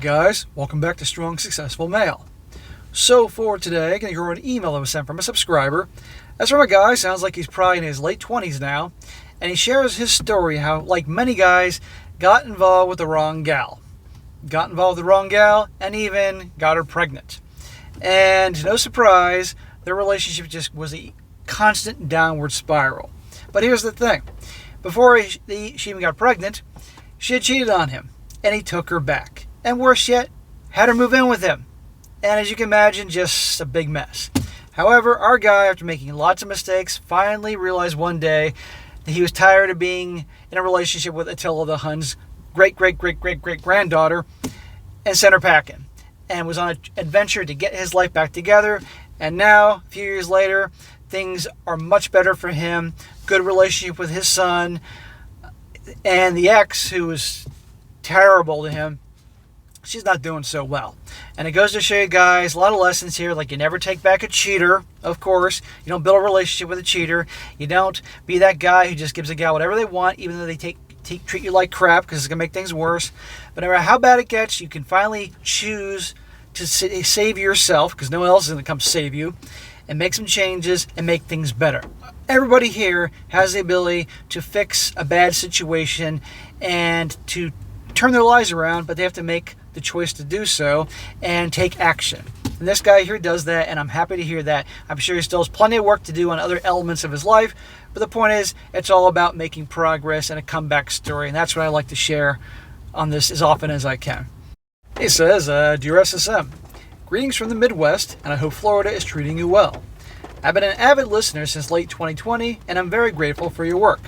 guys, welcome back to Strong Successful Male. So for today, I'm going to go over an email that was sent from a subscriber. That's from a guy, sounds like he's probably in his late 20s now, and he shares his story how, like many guys, got involved with the wrong gal. Got involved with the wrong gal, and even got her pregnant. And no surprise, their relationship just was a constant downward spiral. But here's the thing. Before she even got pregnant, she had cheated on him, and he took her back. And worse yet, had her move in with him. And as you can imagine, just a big mess. However, our guy, after making lots of mistakes, finally realized one day that he was tired of being in a relationship with Attila the Hun's great-great-great-great-great-granddaughter and sent her packing. And was on an adventure to get his life back together. And now, a few years later, things are much better for him. Good relationship with his son. And the ex, who was terrible to him, she's not doing so well. And it goes to show you guys a lot of lessons here, like you never take back a cheater, of course. You don't build a relationship with a cheater. You don't be that guy who just gives a gal whatever they want, even though they treat you like crap, because it's going to make things worse. But no matter how bad it gets, you can finally choose to save yourself, because no one else is going to come save you, and make some changes and make things better. Everybody here has the ability to fix a bad situation and to turn their lives around, but they have to make the choice to do so and take action. And this guy here does that, and I'm happy to hear that. I'm sure he still has plenty of work to do on other elements of his life, but the point is, it's all about making progress and a comeback story, and that's what I like to share on this as often as I can. He says, Dear SSM, greetings from the Midwest, and I hope Florida is treating you well. I've been an avid listener since late 2020, and I'm very grateful for your work.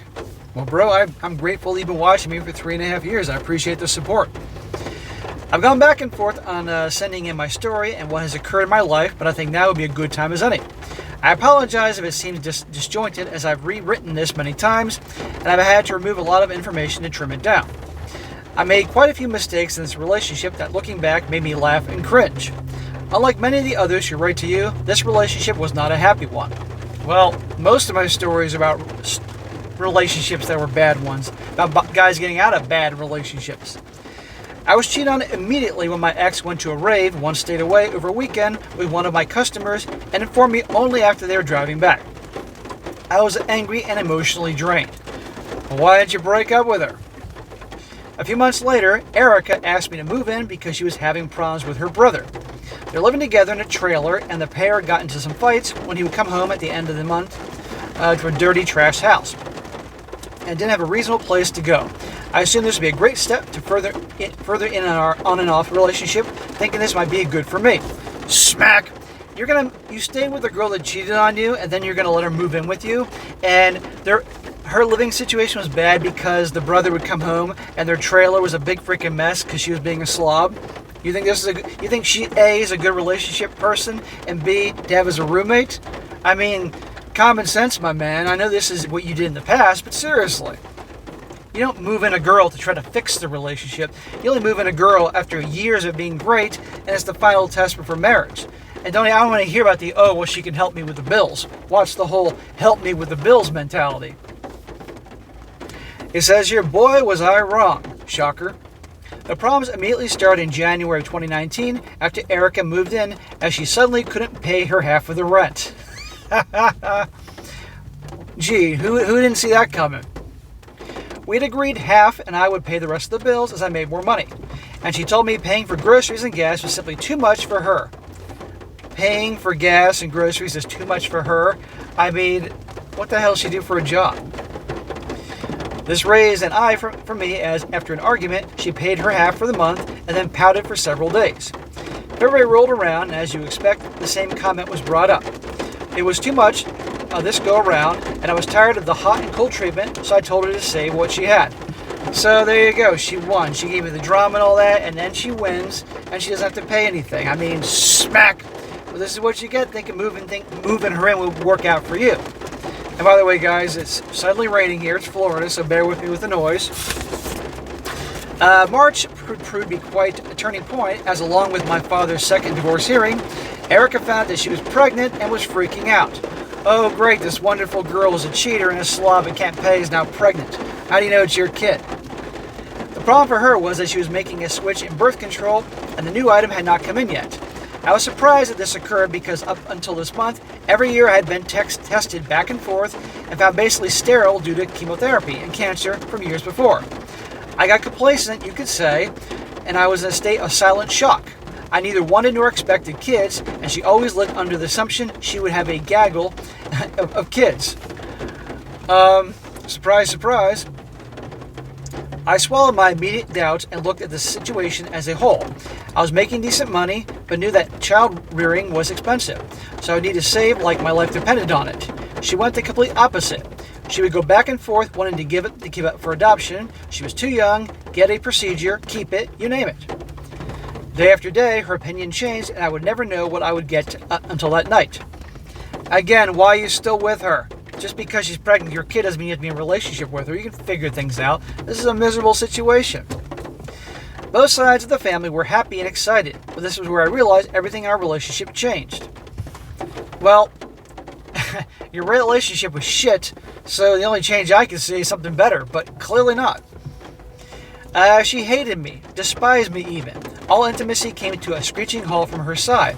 Well, bro, I'm grateful you've been watching me for 3.5 years. I appreciate the support. I've gone back and forth on sending in my story and what has occurred in my life, but I think now would be a good time as any. I apologize if it seems disjointed, as I've rewritten this many times, and I've had to remove a lot of information to trim it down. I made quite a few mistakes in this relationship that, looking back, made me laugh and cringe. Unlike many of the others who write to you, this relationship was not a happy one. Well, most of my stories about relationships that were bad ones, about guys getting out of bad relationships. I was cheated on immediately when my ex went to a rave, once stayed away over a weekend with one of my customers, and informed me only after they were driving back. I was angry and emotionally drained. Why did you break up with her? A few months later, Erica asked me to move in because she was having problems with her brother. They're living together in a trailer, and the pair got into some fights when he would come home at the end of the month to a dirty, trash house, and didn't have a reasonable place to go. I assumed this would be a great step to further in our on and off relationship, thinking this might be good for me. Smack! You stayed with a girl that cheated on you, and then you're gonna let her move in with you, and her living situation was bad because the brother would come home and their trailer was a big freaking mess because she was being a slob. You think she A is a good relationship person and B to have as a roommate? I mean, common sense, my man. I know this is what you did in the past, but seriously. You don't move in a girl to try to fix the relationship. You only move in a girl after years of being great, and it's the final test for marriage. And I don't want to hear about she can help me with the bills. Watch the whole help me with the bills mentality. It says here, boy, was I wrong. Shocker. The problems immediately started in January of 2019 after Erica moved in, as she suddenly couldn't pay her half of the rent. Gee, who didn't see that coming? We'd agreed half and I would pay the rest of the bills as I made more money. And she told me paying for groceries and gas was simply too much for her. Paying for gas and groceries is too much for her? I mean, what the hell does she do for a job? This raised an eye for me, as after an argument, she paid her half for the month and then pouted for several days. February rolled around, and as you expect, the same comment was brought up. It was too much this go around, and I was tired of the hot and cold treatment, so I told her to say what she had. So there you go, she won. She gave me the drama and all that, and then she wins, and she doesn't have to pay anything. I mean, smack! Well, this is what you get, thinking moving her in will work out for you. And by the way, guys, it's suddenly raining here. It's Florida, so bear with me with the noise. March proved to be quite a turning point, as along with my father's second divorce hearing, Erica found that she was pregnant and was freaking out. Oh, great, this wonderful girl is a cheater and a slob and can't pay, is now pregnant. How do you know it's your kid? The problem for her was that she was making a switch in birth control and the new item had not come in yet. I was surprised that this occurred because up until this month, every year I had been tested back and forth and found basically sterile due to chemotherapy and cancer from years before. I got complacent, you could say, and I was in a state of silent shock. I neither wanted nor expected kids, and she always lived under the assumption she would have a gaggle of kids. Surprise, surprise. I swallowed my immediate doubts and looked at the situation as a whole. I was making decent money, but knew that child rearing was expensive, so I needed to save like my life depended on it. She went the complete opposite. She would go back and forth wanting to give up for adoption. She was too young, get a procedure, keep it, you name it. Day after day, her opinion changed, and I would never know what I would get until that night. Again, why are you still with her? Just because she's pregnant, your kid doesn't mean you have to be in a relationship with her. You can figure things out. This is a miserable situation. Both sides of the family were happy and excited, but this was where I realized everything in our relationship changed. Well, your relationship was shit, so the only change I can see is something better, but clearly not. She hated me, despised me even. All intimacy came to a screeching halt from her side,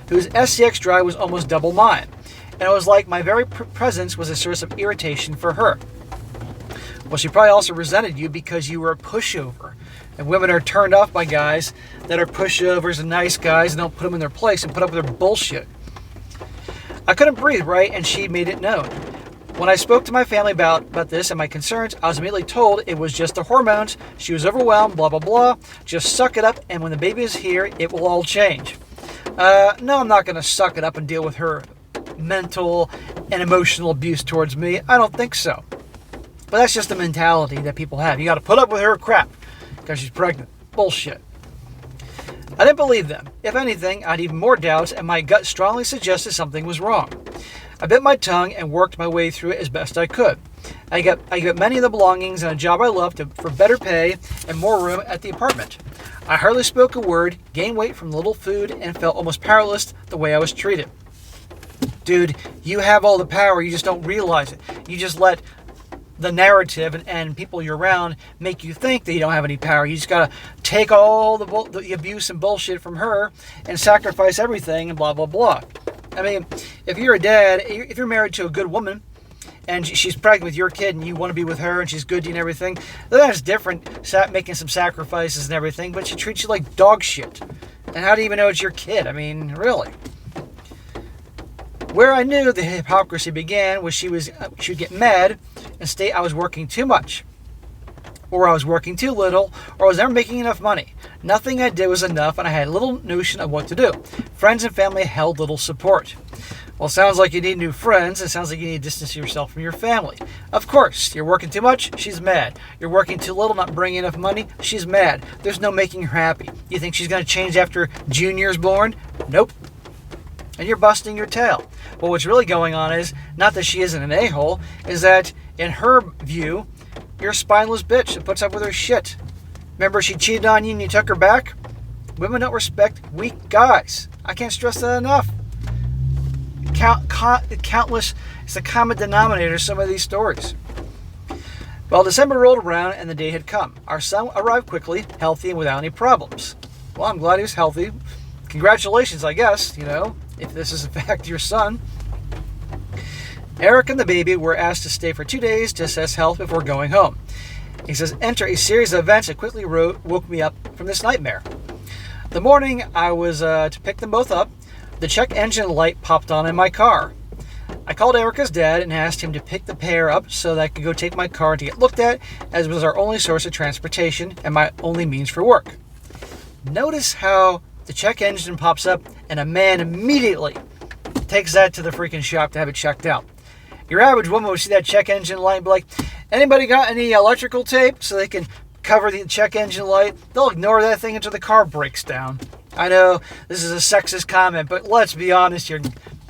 whose SCX drive was almost double mine, and it was like my very presence was a source of irritation for her. Well, she probably also resented you because you were a pushover, and women are turned off by guys that are pushovers and nice guys and don't put them in their place and put up with their bullshit. I couldn't breathe, right, and she made it known. When I spoke to my family about this and my concerns, I was immediately told it was just the hormones, she was overwhelmed, blah, blah, blah. Just suck it up, and when the baby is here, it will all change. No, I'm not going to suck it up and deal with her mental and emotional abuse towards me. I don't think so. But that's just the mentality that people have. You got to put up with her crap because she's pregnant. Bullshit. I didn't believe them. If anything, I had even more doubts, and my gut strongly suggested something was wrong. I bit my tongue and worked my way through it as best I could. I got many of the belongings and a job I loved for better pay and more room at the apartment. I hardly spoke a word, gained weight from little food, and felt almost powerless the way I was treated. Dude, you have all the power, you just don't realize it. You just let the narrative and people you're around make you think that you don't have any power. You just gotta take all the abuse and bullshit from her and sacrifice everything and blah, blah, blah. I mean, if you're a dad, if you're married to a good woman and she's pregnant with your kid and you want to be with her and she's good to you and everything, then that's different, making some sacrifices and everything, but she treats you like dog shit. And how do you even know it's your kid? I mean, really. Where I knew the hypocrisy began was she would get mad and state I was working too much, or I was working too little, or I was never making enough money. Nothing I did was enough, and I had little notion of what to do. Friends and family held little support. Well, it sounds like you need new friends. It sounds like you need to distance yourself from your family. Of course, you're working too much, she's mad. You're working too little, not bringing enough money, she's mad. There's no making her happy. You think she's going to change after Junior's born? Nope. And you're busting your tail. Well, what's really going on is, not that she isn't an a-hole, is that, in her view, you're a spineless bitch that puts up with her shit. Remember she cheated on you and you took her back? Women don't respect weak guys. I can't stress that enough. Countless, it's the common denominator of some of these stories. Well, December rolled around and the day had come. Our son arrived quickly, healthy, and without any problems. Well, I'm glad he was healthy. Congratulations, I guess, if this is in fact your son. Eric and the baby were asked to stay for 2 days to assess health before going home. He says, enter a series of events that quickly woke me up from this nightmare. The morning I was to pick them both up, the check engine light popped on in my car. I called Erica's dad and asked him to pick the pair up so that I could go take my car to get looked at, as it was our only source of transportation and my only means for work. Notice how the check engine pops up and a man immediately takes that to the freaking shop to have it checked out. Your average woman would see that check engine light and be like, anybody got any electrical tape so they can cover the check engine light? They'll ignore that thing until the car breaks down. I know this is a sexist comment, but let's be honest here.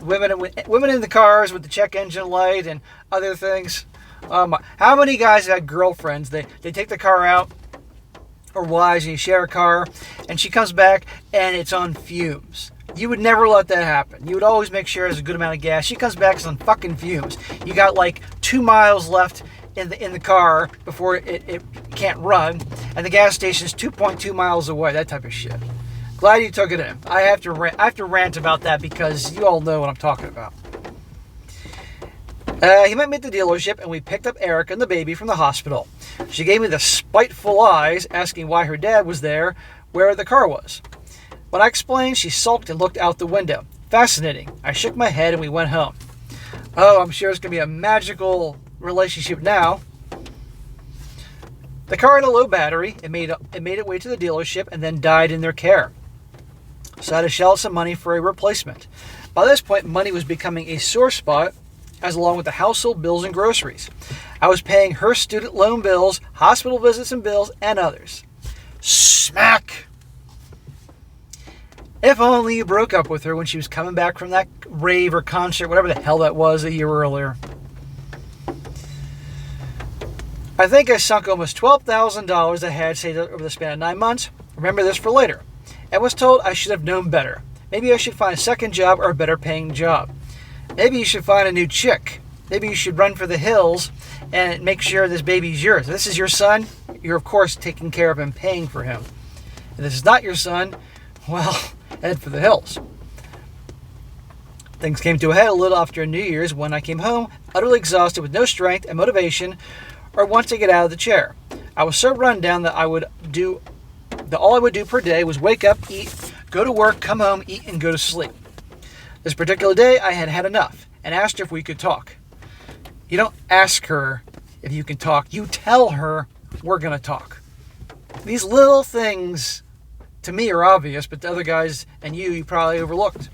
Women in the cars with the check engine light and other things. How many guys have had girlfriends? They take the car out, or wives, and you share a car, and she comes back and it's on fumes. You would never let that happen. You would always make sure there's a good amount of gas. She comes back, it's on fucking fumes. You got like 2 miles left in the car before it can't run, and the gas station's 2.2 miles away. That type of shit. Glad you took it in. I have to rant about that because you all know what I'm talking about. He met me at the dealership, and we picked up Erica and the baby from the hospital. She gave me the spiteful eyes, asking why her dad was there, where the car was. When I explained, she sulked and looked out the window. Fascinating. I shook my head, and we went home. Oh, I'm sure it's going to be a magical relationship now. The car had a low battery. It made its way to the dealership and then died in their care. So I had to shell some money for a replacement. By this point, money was becoming a sore spot, as along with the household bills and groceries. I was paying her student loan bills, hospital visits and bills, and others. Smack! If only you broke up with her when she was coming back from that rave or concert, whatever the hell that was a year earlier. I think I sunk almost $12,000 I had saved over the span of 9 months. Remember this for later. And was told I should have known better. Maybe I should find a second job or a better paying job. Maybe you should find a new chick. Maybe you should run for the hills and make sure this baby's yours. If this is your son, you're of course taking care of him, paying for him. If this is not your son, well, head for the hills. Things came to a head a little after New Year's when I came home, utterly exhausted with no strength and motivation or want to get out of the chair. I was so run down that all I would do per day was wake up, eat, go to work, come home, eat, and go to sleep. This particular day, I had had enough and asked her if we could talk. You don't ask her if you can talk. You tell her we're going to talk. These little things, to me, are obvious, but to other guys and you probably overlooked.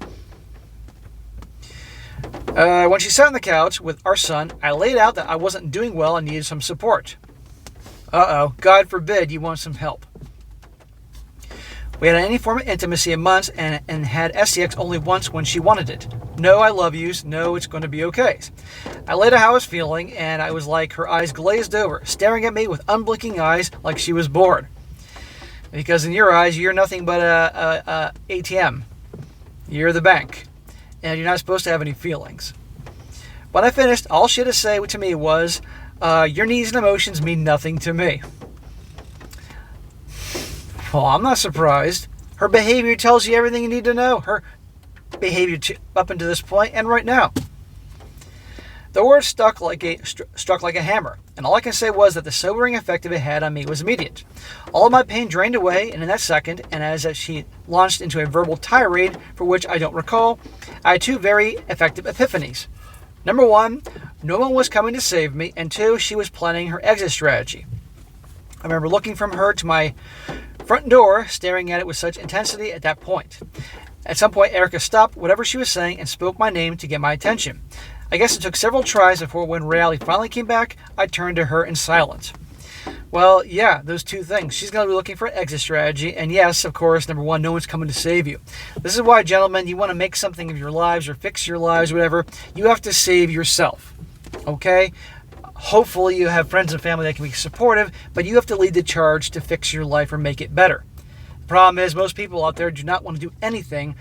When she sat on the couch with our son, I laid out that I wasn't doing well and needed some support. Uh-oh, God forbid you want some help. We had any form of intimacy in months and had sex only once when she wanted it. No, I love yous. No, it's going to be okay. I laid out how I was feeling, and I was like her eyes glazed over, staring at me with unblinking eyes like she was bored. Because in your eyes, you're nothing but a ATM. You're the bank, and you're not supposed to have any feelings. When I finished, all she had to say to me was, your needs and emotions mean nothing to me. Well, I'm not surprised. Her behavior tells you everything you need to know. Her behavior up until this point and right now. The word struck like a hammer, and all I can say was that the sobering effect it had on me was immediate. All of my pain drained away, and in that second, and as she launched into a verbal tirade for which I don't recall, I had two very effective epiphanies. Number one, no one was coming to save me, and two, she was planning her exit strategy. I remember looking from her to my front door, staring at it with such intensity at that point. At some point, Erica stopped whatever she was saying and spoke my name to get my attention. I guess it took several tries before when reality finally came back, I turned to her in silence. Well, yeah, those two things. She's going to be looking for an exit strategy, and yes, of course, number one, no one's coming to save you. This is why, gentlemen, you want to make something of your lives or fix your lives, whatever, you have to save yourself, okay? Hopefully you have friends and family that can be supportive, but you have to lead the charge to fix your life or make it better. The problem is most people out there do not want to do anything,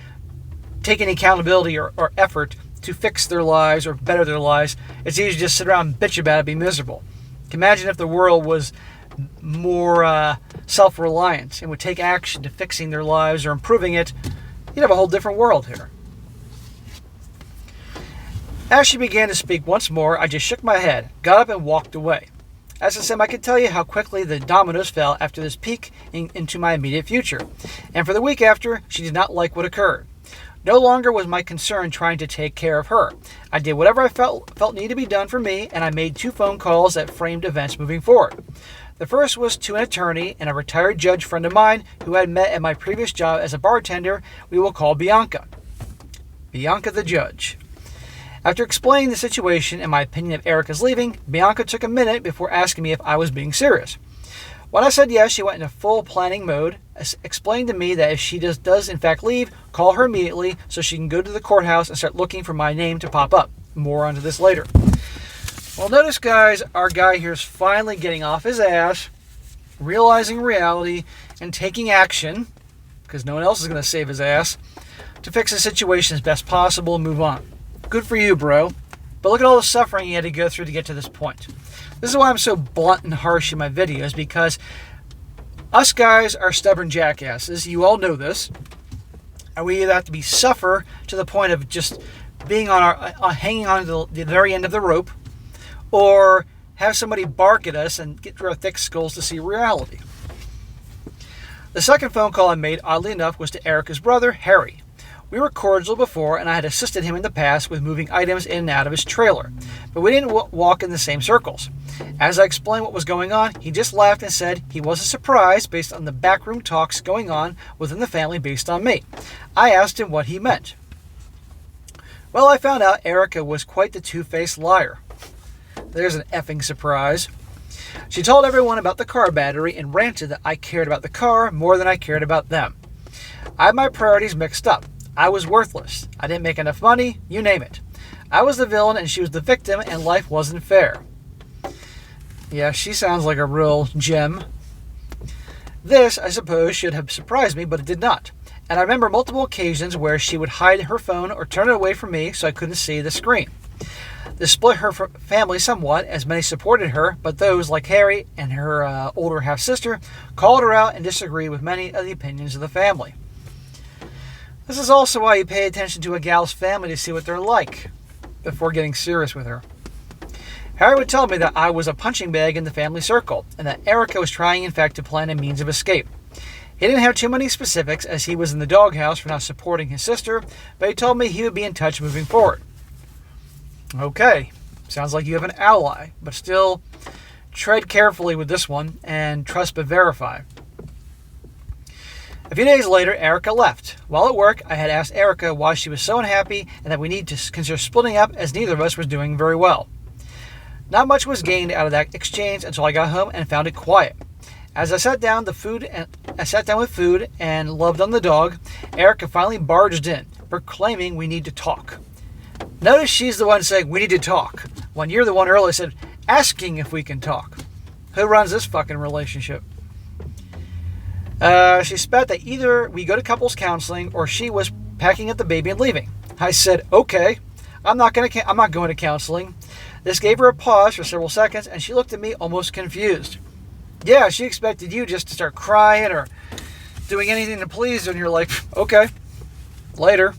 take any accountability or effort to fix their lives or better their lives. It's easy to just sit around and bitch about it, be miserable. Imagine if the world was more self-reliant and would take action to fixing their lives or improving it. You'd have a whole different world here. As she began to speak once more, I just shook my head, got up and walked away. SSM, I could tell you how quickly the dominoes fell after this peek into my immediate future. And for the week after, she did not like what occurred. No longer was my concern trying to take care of her. I did whatever I felt needed to be done for me, and I made 2 phone calls that framed events moving forward. The first was to an attorney and a retired judge friend of mine who I had met at my previous job as a bartender. We will call Bianca. Bianca the judge. After explaining the situation and my opinion of Erica's leaving, Bianca took a minute before asking me if I was being serious. When I said yes, she went into full planning mode, explained to me that if she does in fact leave, call her immediately so she can go to the courthouse and start looking for my name to pop up. More onto this later. Well, notice, guys, our guy here is finally getting off his ass, realizing reality, and taking action, because no one else is going to save his ass, to fix the situation as best possible and move on. Good for you, bro. But look at all the suffering you had to go through to get to this point. This is why I'm so blunt and harsh in my videos, because Us guys are stubborn jackasses. You all know this. And we either have to be suffer to the point of just being hanging on to the very end of the rope, or have somebody bark at us and get through our thick skulls to see reality. The second phone call I made, oddly enough, was to Erica's brother, Harry. We were cordial before, and I had assisted him in the past with moving items in and out of his trailer, but we didn't walk in the same circles. As I explained what was going on, he just laughed and said he wasn't surprised based on the backroom talks going on within the family based on me. I asked him what he meant. Well, I found out Erica was quite the two-faced liar. There's an effing surprise. She told everyone about the car battery and ranted that I cared about the car more than I cared about them. I had my priorities mixed up. I was worthless. I didn't make enough money, you name it. I was the villain and she was the victim, and life wasn't fair. Yeah, she sounds like a real gem. This, I suppose, should have surprised me, but it did not. And I remember multiple occasions where she would hide her phone or turn it away from me so I couldn't see the screen. This split her family somewhat, as many supported her, but those, like Harry and her older half-sister, called her out and disagreed with many of the opinions of the family. This is also why you pay attention to a gal's family to see what they're like before getting serious with her. Harry would tell me that I was a punching bag in the family circle, and that Erica was trying in fact to plan a means of escape. He didn't have too many specifics as he was in the doghouse for not supporting his sister, but he told me he would be in touch moving forward. Okay, sounds like you have an ally, but still tread carefully with this one and trust but verify. A few days later, Erica left. While at work, I had asked Erica why she was so unhappy and that we need to consider splitting up as neither of us was doing very well. Not much was gained out of that exchange until I got home and found it quiet. As I sat down with food and loved on the dog, Erica finally barged in, proclaiming we need to talk. Notice she's the one saying we need to talk, when you're the one earlier said asking if we can talk. Who runs this fucking relationship? She spat that either we go to couples counseling or she was packing up the baby and leaving. I said, okay, I'm not going to counseling. This gave her a pause for several seconds, and she looked at me almost confused. Yeah, she expected you just to start crying or doing anything to please her, and you're like, okay, later.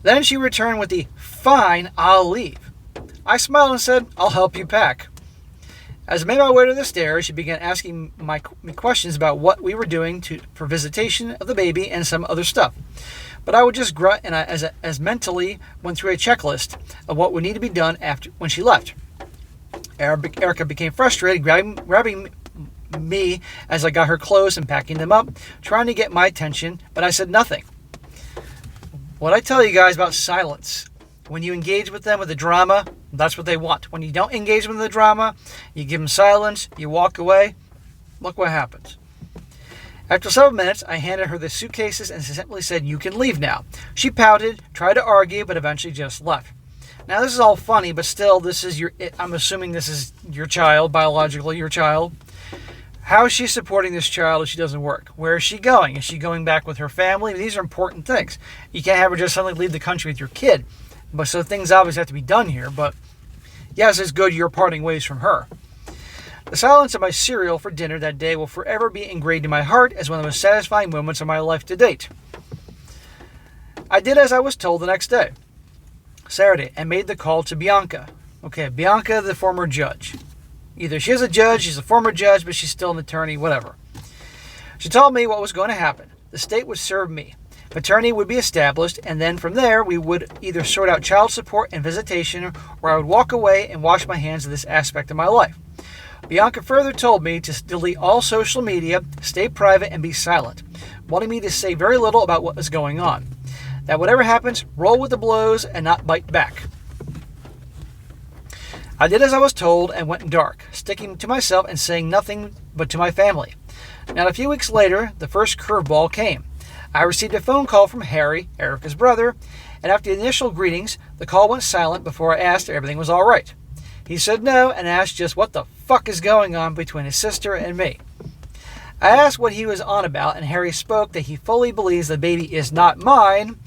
Then she returned with the, fine, I'll leave. I smiled and said, I'll help you pack. As I made my way to the stairs, she began asking me questions about what we were doing for visitation of the baby and some other stuff. But I would just grunt and as mentally went through a checklist of what would need to be done when she left. Erica became frustrated, grabbing me as I got her clothes and packing them up, trying to get my attention, but I said nothing. What I tell you guys about silence. When you engage with them with the drama, that's what they want. When you don't engage with the drama, you give them silence, you walk away. Look what happens. After several minutes, I handed her the suitcases and simply said, you can leave now. She pouted, tried to argue, but eventually just left. Now, this is all funny, but still, I'm assuming this is your child, biologically your child. How is she supporting this child if she doesn't work? Where is she going? Is she going back with her family? These are important things. You can't have her just suddenly leave the country with your kid. But so things obviously have to be done here, but yes, it's good you're parting ways from her. The silence of my cereal for dinner that day will forever be engraved in my heart as one of the most satisfying moments of my life to date. I did as I was told the next day, Saturday, and made the call to Bianca. Okay, Bianca, the former judge. Either she is a judge, she's a former judge, but she's still an attorney, whatever. She told me what was going to happen. The state would serve me. Paternity would be established, and then from there we would either sort out child support and visitation, or I would walk away and wash my hands of this aspect of my life. Bianca further told me to delete all social media, stay private, and be silent, wanting me to say very little about what was going on. That whatever happens, roll with the blows and not bite back. I did as I was told and went dark, sticking to myself and saying nothing but to my family. Now, a few weeks later, the first curveball came. I received a phone call from Harry, Erica's brother, and after the initial greetings, the call went silent before I asked if everything was all right. He said no and asked just what the fuck is going on between his sister and me. I asked what he was on about, and Harry spoke that he fully believes the baby is not mine,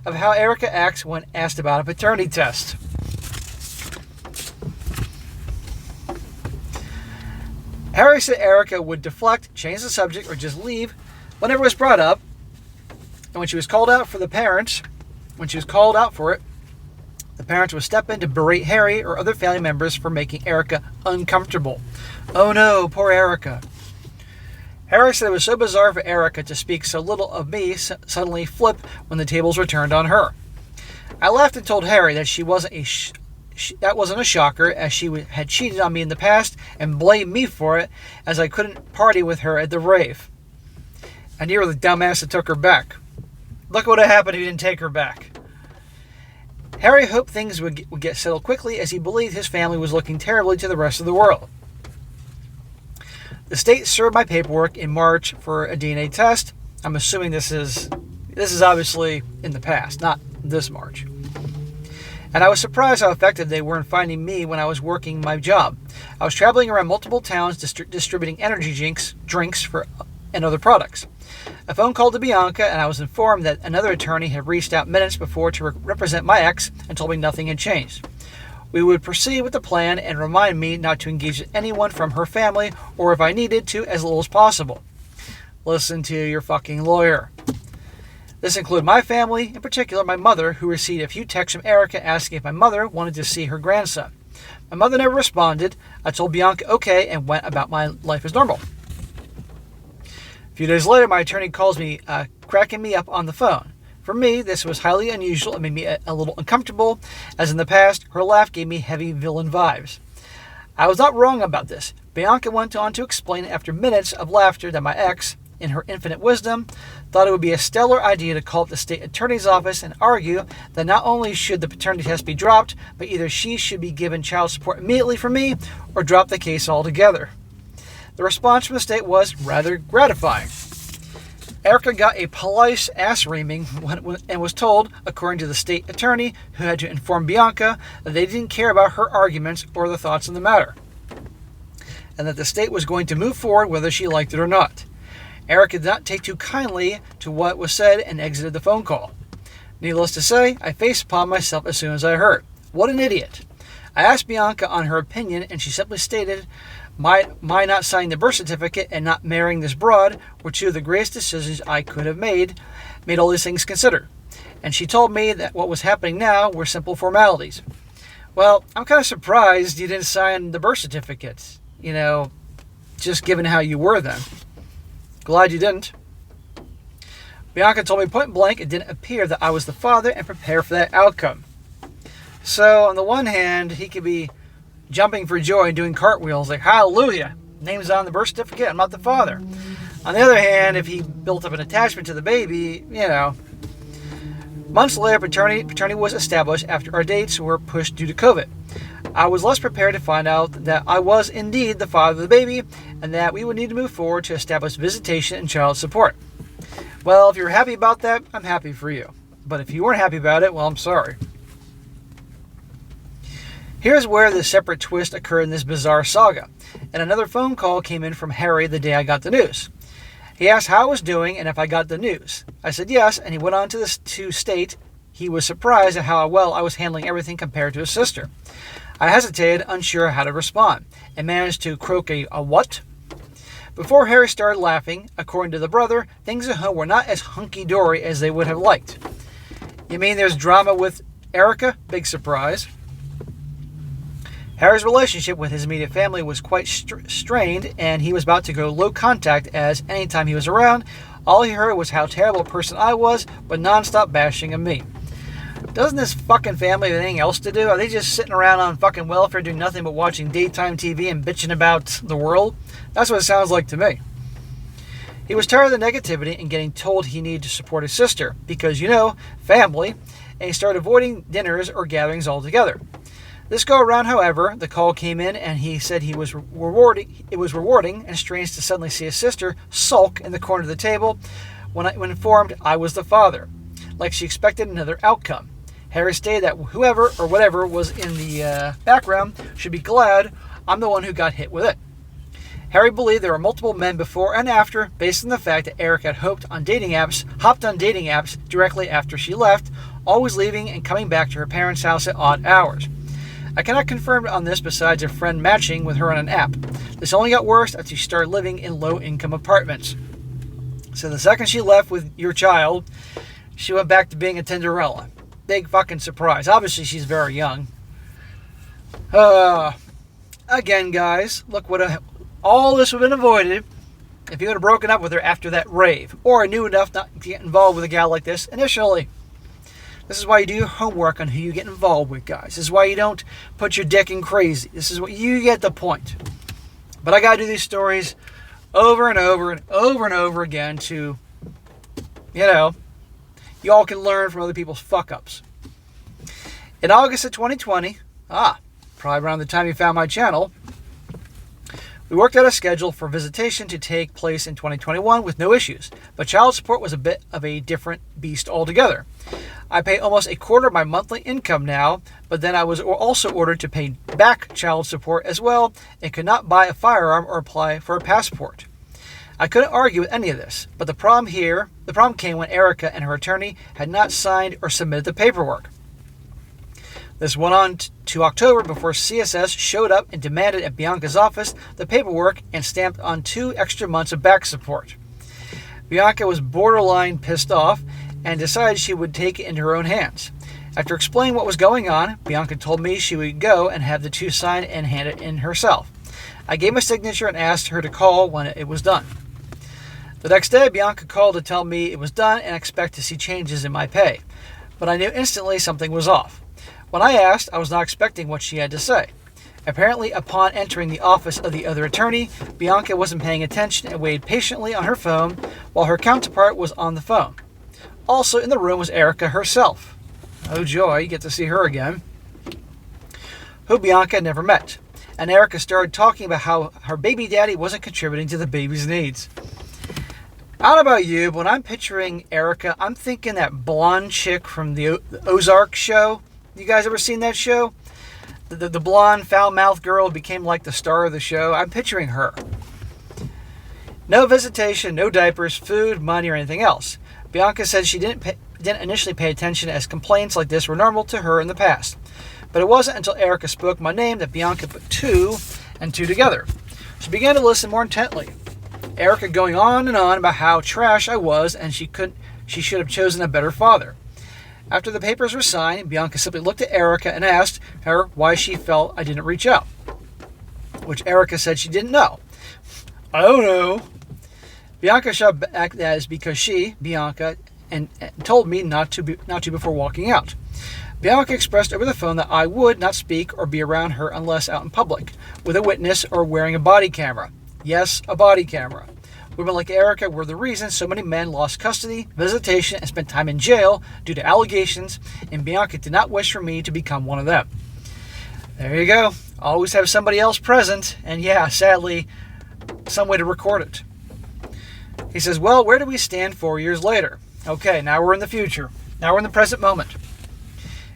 of how Erica acts when asked about a paternity test. Harry said Erica would deflect, change the subject, or just leave whenever it was brought up. And when she was called out for it, the parents would step in to berate Harry or other family members for making Erica uncomfortable. Oh no, poor Erica. Harry said it was so bizarre for Erica to speak so little of me suddenly flip when the tables were turned on her. I laughed and told Harry that that wasn't a shocker, as she had cheated on me in the past and blamed me for it, as I couldn't party with her at the rave. And you were the dumbass that took her back. Look what would have happened if you didn't take her back. Harry hoped things would get settled quickly, as he believed his family was looking terribly to the rest of the world. The state served my paperwork in March for a DNA test. I'm assuming this is obviously in the past, not this March. And I was surprised how effective they were in finding me when I was working my job. I was traveling around multiple towns distributing energy drinks and other products. A phone call to Bianca, and I was informed that another attorney had reached out minutes before to represent my ex and told me nothing had changed. We would proceed with the plan and remind me not to engage with anyone from her family, or if I needed to, as little as possible. Listen to your fucking lawyer. This included my family, in particular my mother, who received a few texts from Erica asking if my mother wanted to see her grandson. My mother never responded. I told Bianca okay and went about my life as normal. A few days later, my attorney calls me, cracking me up on the phone. For me, this was highly unusual and made me a little uncomfortable, as in the past, her laugh gave me heavy villain vibes. I was not wrong about this. Bianca went on to explain after minutes of laughter that my ex, in her infinite wisdom, thought it would be a stellar idea to call up the state attorney's office and argue that not only should the paternity test be dropped, but either she should be given child support immediately from me or drop the case altogether. The response from the state was rather gratifying. Erica got a polite ass reaming and was told, according to the state attorney, who had to inform Bianca, that they didn't care about her arguments or the thoughts on the matter, and that the state was going to move forward whether she liked it or not. Erica did not take too kindly to what was said and exited the phone call. Needless to say, I facepalmed myself as soon as I heard. What an idiot. I asked Bianca on her opinion, and she simply stated, my not signing the birth certificate and not marrying this broad were two of the greatest decisions I could have made all these things considered. And she told me that what was happening now were simple formalities. Well, I'm kind of surprised you didn't sign the birth certificate, just given how you were then. Glad you didn't. Bianca told me point blank it didn't appear that I was the father and prepare for that outcome. So, on the one hand, he could be jumping for joy and doing cartwheels like, hallelujah, name's on the birth certificate, I'm not the father. On the other hand, if he built up an attachment to the baby, Months later, paternity was established after our dates were pushed due to COVID. I was less prepared to find out that I was indeed the father of the baby, and that we would need to move forward to establish visitation and child support. Well, if you're happy about that, I'm happy for you. But if you weren't happy about it, well, I'm sorry. Here's where the separate twist occurred in this bizarre saga, and another phone call came in from Harry the day I got the news. He asked how I was doing and if I got the news. I said yes, and he went on to state he was surprised at how well I was handling everything compared to his sister. I hesitated, unsure how to respond, and managed to croak a what? Before Harry started laughing, according to the brother, things at home were not as hunky-dory as they would have liked. You mean there's drama with Erica? Big surprise. Harry's relationship with his immediate family was quite strained, and he was about to go low contact, as anytime he was around, all he heard was how terrible a person I was, but non-stop bashing of me. Doesn't this fucking family have anything else to do? Are they just sitting around on fucking welfare doing nothing but watching daytime TV and bitching about the world? That's what it sounds like to me. He was tired of the negativity and getting told he needed to support his sister, because, family, and he started avoiding dinners or gatherings altogether. This go around, however, the call came in and he said it was rewarding and strange to suddenly see his sister sulk in the corner of the table when informed I was the father, like she expected another outcome. Harry stated that whoever or whatever was in the background should be glad I'm the one who got hit with it. Harry believed there were multiple men before and after, based on the fact that Eric had hopped on dating apps directly after she left, always leaving and coming back to her parents' house at odd hours. I cannot confirm on this besides a friend matching with her on an app. This only got worse after she started living in low-income apartments. So the second she left with your child, she went back to being a Tinderella. Big fucking surprise. Obviously, she's very young. Again, guys, look all this would have been avoided if you would have broken up with her after that rave, or knew enough not to get involved with a gal like this initially. This is why you do your homework on who you get involved with, guys. This is why you don't put your dick in crazy. This is what you get the point. But I gotta do these stories over and over and over and over again to, y'all can learn from other people's fuck-ups. In August of 2020, probably around the time you found my channel, we worked out a schedule for visitation to take place in 2021 with no issues, but child support was a bit of a different beast altogether. I pay almost a quarter of my monthly income now, but then I was also ordered to pay back child support as well and could not buy a firearm or apply for a passport. I couldn't argue with any of this, but the problem came when Erica and her attorney had not signed or submitted the paperwork. This went on to October before CSS showed up and demanded at Bianca's office the paperwork and stamped on 2 extra months of back support. Bianca was borderline pissed off and decided she would take it into her own hands. After explaining what was going on, Bianca told me she would go and have the 2 signed and hand it in herself. I gave my signature and asked her to call when it was done. The next day, Bianca called to tell me it was done and expect to see changes in my pay, but I knew instantly something was off. When I asked, I was not expecting what she had to say. Apparently, upon entering the office of the other attorney, Bianca wasn't paying attention and waited patiently on her phone while her counterpart was on the phone. Also in the room was Erica herself. Oh joy, you get to see her again. Who Bianca had never met. And Erica started talking about how her baby daddy wasn't contributing to the baby's needs. I don't know about you, but when I'm picturing Erica, I'm thinking that blonde chick from the Ozark show. You guys ever seen that show? The blonde, foul-mouthed girl became like the star of the show. I'm picturing her. No visitation, no diapers, food, money, or anything else. Bianca said she didn't initially pay attention as complaints like this were normal to her in the past. But it wasn't until Erica spoke my name that Bianca put 2 and 2 together. She began to listen more intently. Erica going on and on about how trash I was and she should have chosen a better father. After the papers were signed, Bianca simply looked at Erica and asked her why she felt I didn't reach out, which Erica said she didn't know. I don't know. Bianca shot back that is because Bianca, told me not to before walking out. Bianca expressed over the phone that I would not speak or be around her unless out in public, with a witness or wearing a body camera. Yes, a body camera. Women like Erica were the reason so many men lost custody, visitation, and spent time in jail due to allegations, and Bianca did not wish for me to become one of them. There you go. Always have somebody else present, and yeah, sadly, some way to record it. He says, well, where do we stand 4 years later? Okay, now we're in the future. Now we're in the present moment.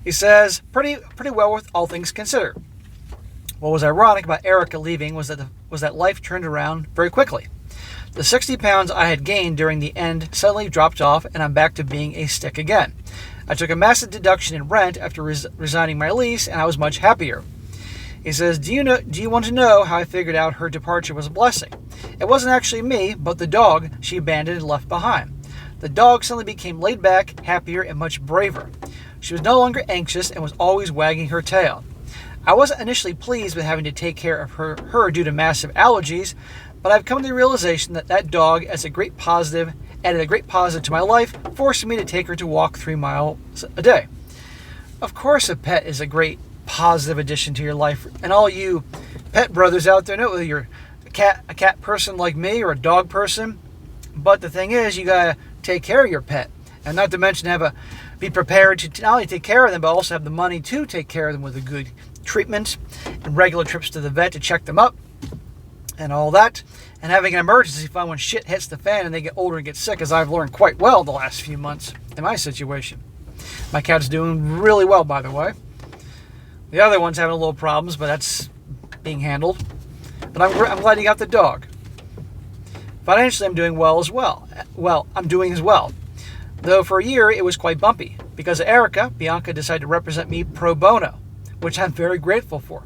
He says, pretty well with all things considered. What was ironic about Erica leaving was that life turned around very quickly. The 60 pounds I had gained during the end suddenly dropped off, and I'm back to being a stick again. I took a massive deduction in rent after resigning my lease, and I was much happier. He says, do you want to know how I figured out her departure was a blessing? It wasn't actually me, but the dog she abandoned and left behind. The dog suddenly became laid back, happier, and much braver. She was no longer anxious and was always wagging her tail. I wasn't initially pleased with having to take care of her due to massive allergies, but I've come to the realization that dog added a great positive to my life, forcing me to take her to walk 3 miles a day. Of course, a pet is a great positive addition to your life, and all you pet brothers out there know whether you're a cat person like me or a dog person. But the thing is, you gotta take care of your pet, and not to mention be prepared to not only take care of them, but also have the money to take care of them with a good treatment and regular trips to the vet to check them up and all that, and having an emergency fund when shit hits the fan and they get older and get sick, as I've learned quite well the last few months in my situation. My cat's doing really well, by the way. The other one's having a little problems, but that's being handled. But I'm glad you got the dog. Financially, I'm doing well as well. I'm doing as well. Though for a year, it was quite bumpy. Because of Erica, Bianca decided to represent me pro bono, which I'm very grateful for.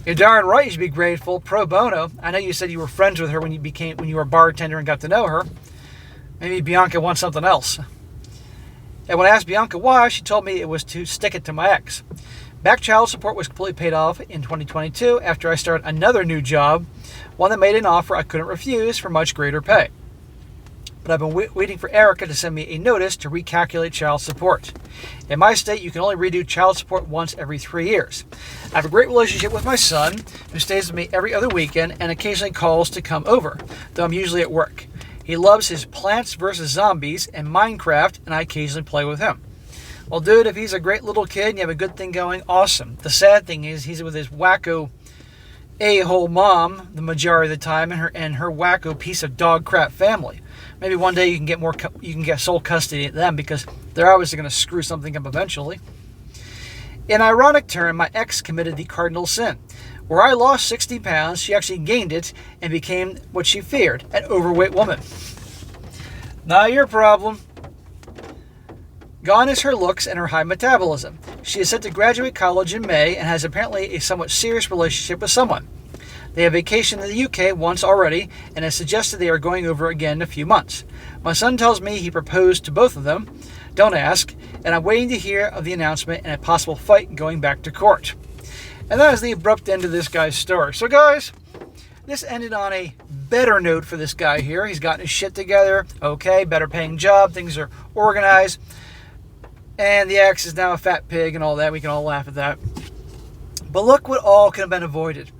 You're darn right you should be grateful. Pro bono. I know you said you were friends with her when you were a bartender and got to know her. Maybe Bianca wants something else. And when I asked Bianca why, she told me it was to stick it to my ex. Back child support was completely paid off in 2022 after I started another new job, one that made an offer I couldn't refuse for much greater pay. But I've been waiting for Erica to send me a notice to recalculate child support. In my state, you can only redo child support once every 3 years. I have a great relationship with my son, who stays with me every other weekend and occasionally calls to come over, though I'm usually at work. He loves his Plants vs. Zombies and Minecraft, and I occasionally play with him. Well, dude, if he's a great little kid and you have a good thing going, awesome. The sad thing is he's with his wacko a-hole mom the majority of the time and her wacko piece of dog crap family. Maybe one day you can get sole custody of them because they're obviously going to screw something up eventually. In ironic turn, my ex committed the cardinal sin. Where I lost 60 pounds, she actually gained it and became what she feared, an overweight woman. Not your problem. Gone is her looks and her high metabolism. She is set to graduate college in May and has apparently a somewhat serious relationship with someone. They have vacationed in the UK once already and has suggested they are going over again in a few months. My son tells me he proposed to both of them. Don't ask. And I'm waiting to hear of the announcement and a possible fight going back to court. And that is the abrupt end of this guy's story. So guys, this ended on a better note for this guy here. He's gotten his shit together. Okay, better paying job. Things are organized. And the ex is now a fat pig and all that. We can all laugh at that. But look what all could have been avoided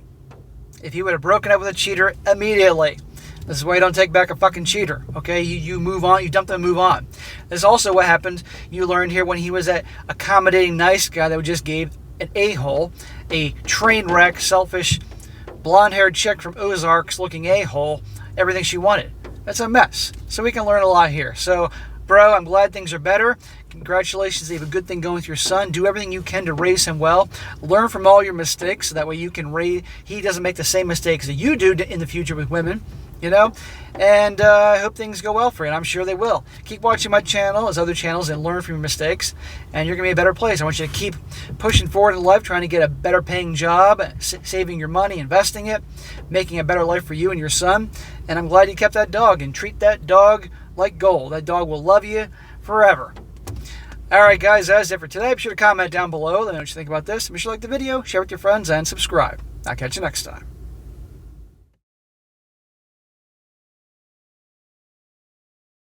if he would have broken up with a cheater immediately. This is why you don't take back a fucking cheater, okay? You move on, you dump them and move on. This is also what happened, you learned here when he was that accommodating nice guy that just gave an a-hole, a train wreck, selfish, blonde-haired chick from Ozarks looking a-hole, everything she wanted. That's a mess. So we can learn a lot here. So, bro, I'm glad things are better. Congratulations, you have a good thing going with your son. Do everything you can to raise him well. Learn from all your mistakes so that way you can he doesn't make the same mistakes that you do in the future with women, you know? And I hope things go well for you, and I'm sure they will. Keep watching my channel, as other channels, and learn from your mistakes, and you're going to be a better place. I want you to keep pushing forward in life, trying to get a better paying job, saving your money, investing it, making a better life for you and your son. And I'm glad you kept that dog, and treat that dog like gold. That dog will love you forever. Alright guys, that's it for today. Be sure to comment down below. Let me know what you think about this. Be sure to like the video, share with your friends, and subscribe. I'll catch you next time.